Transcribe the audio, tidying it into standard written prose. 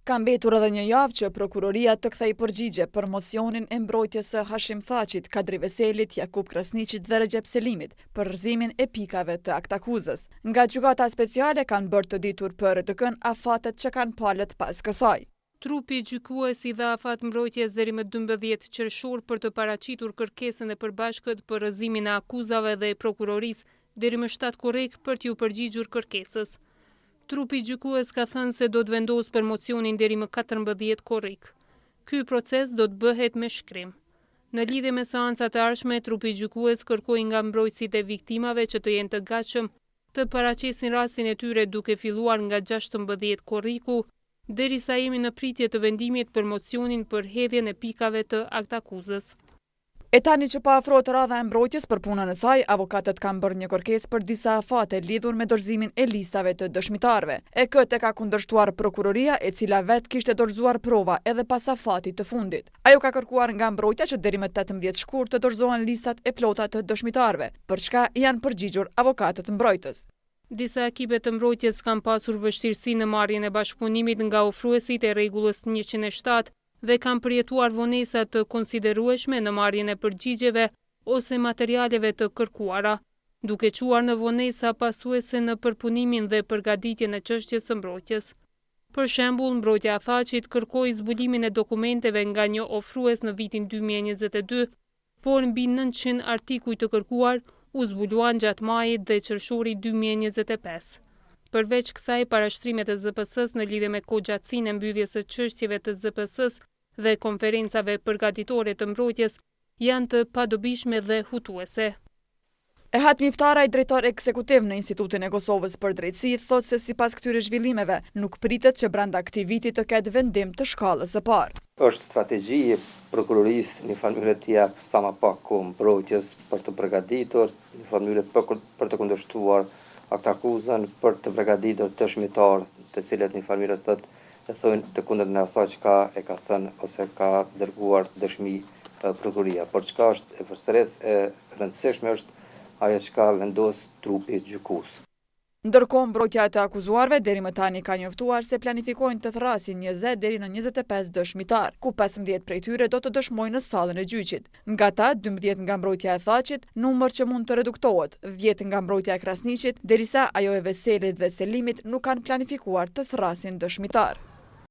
Ka mbetur edhe një javë që prokuroria të kthej përgjigje për mocionin e mbrojtjes së Hashim Thaqit, Kadri Veselit, Jakub Krasniqit dhe Recep Selimit për rrëzimin e pikave të aktakuzës. Nga gjykata speciale kanë bërë të ditur për RTK-n afatet që kanë palët pas kësaj. Trupi gjykuesi dha afat mbrojtjes deri më 12 qershor për të paraqitur kërkesën e përbashkët për rrëzimin e akuzave dhe prokurorisë deri më 7 korrik për t'ju përgjigjur kërkesës. Trupi gjykues ka thënë se do të vendosë për mocionin deri më 14 korrik. Ky proces do të bëhet me shkrim. Në lidhje me seancat e ardhshme, trupi gjykues kërkoi nga mbrojtësit e viktimave që të jenë të gatshëm të paraqesin rastin e tyre duke filluar nga 16 korriku, derisa jemi në pritje të vendimit për mocionin për hedhjen e pikave të aktakuzës. E tani që pa afrohet radha e mbrojtjes për punën e saj, avokatët kanë bërë një kërkesë për disa afate lidhur me dorëzimin e listave të dëshmitarëve. E këtë e ka kundërshtuar prokuroria, e cila vetë kishte dorëzuar prova edhe pas afatit të fundit. Ajo ka kërkuar nga mbrojtja që deri më 18 shkurt të dorëzohen listat e plota të dëshmitarëve, për çka janë përgjigjur avokatët mbrojtës. Disa ekipe të mbrojtjes kanë pasur vështirësi në marrjen e bashkëpunimit nga ofruesit e rregullës 107 dhe kanë përjetuar vonesa të konsiderueshme në marrjen e përgjigjeve ose materialeve të kërkuara, duke quar në vonesa pasuese në përpunimin dhe përgatitjen e çështjes së mbrojtjes. Për shembull, mbrojtja e Thaqit kërkoi zbulimin e dokumenteve nga një ofrues në vitin 2022, por mbi 900 artikuj të kërkuar u zbuluan gjatë majit dhe qershorit 2025. Përveç kësaj, parashtrimet e ZPS-s në lidhje me kohëgjatësinë e mbylljes së çështjeve të ZPS-s dhe konferencave përgatitore të mbrojtjes janë të padobishme dhe hutuese. Ehat Miftaraj, drejtor ekzekutiv në Institutin e Kosovës për Drejtësi, thotë se sipas këtyre zhvillimeve nuk pritet që brenda këtij viti të ketë vendim të shkallës së parë. Është strategji e prokurorisë në mënyrë të jap sa më pak kohë mbrojtjes për të përgatitur, në mënyrë për të kundërshtuar aktakuzën, për të përgatitur dëshmitar, të cilët në mënyrë thotë e thonë të kundërt në asaj që e ka thënë ose ka dërguar dëshmi prokuroria. Por çka është e përsëris e rëndësishme është ajo që ka vendos trupi gjykues. Ndërkohë, mbrojtja e të akuzuarve deri më tani ka njoftuar se planifikojnë të thrasin 20 deri në 25 dëshmitar, ku 15 prej tyre do të dëshmojnë në sallën e gjyqit. Nga ta, 12 nga mbrojtja e Thaqit, numër që mund të reduktohet, 10 nga mbrojtja e Krasniqit, derisa ajo e Veselit dhe Selimit nuk kanë planifikuar të thrasin dëshmitar.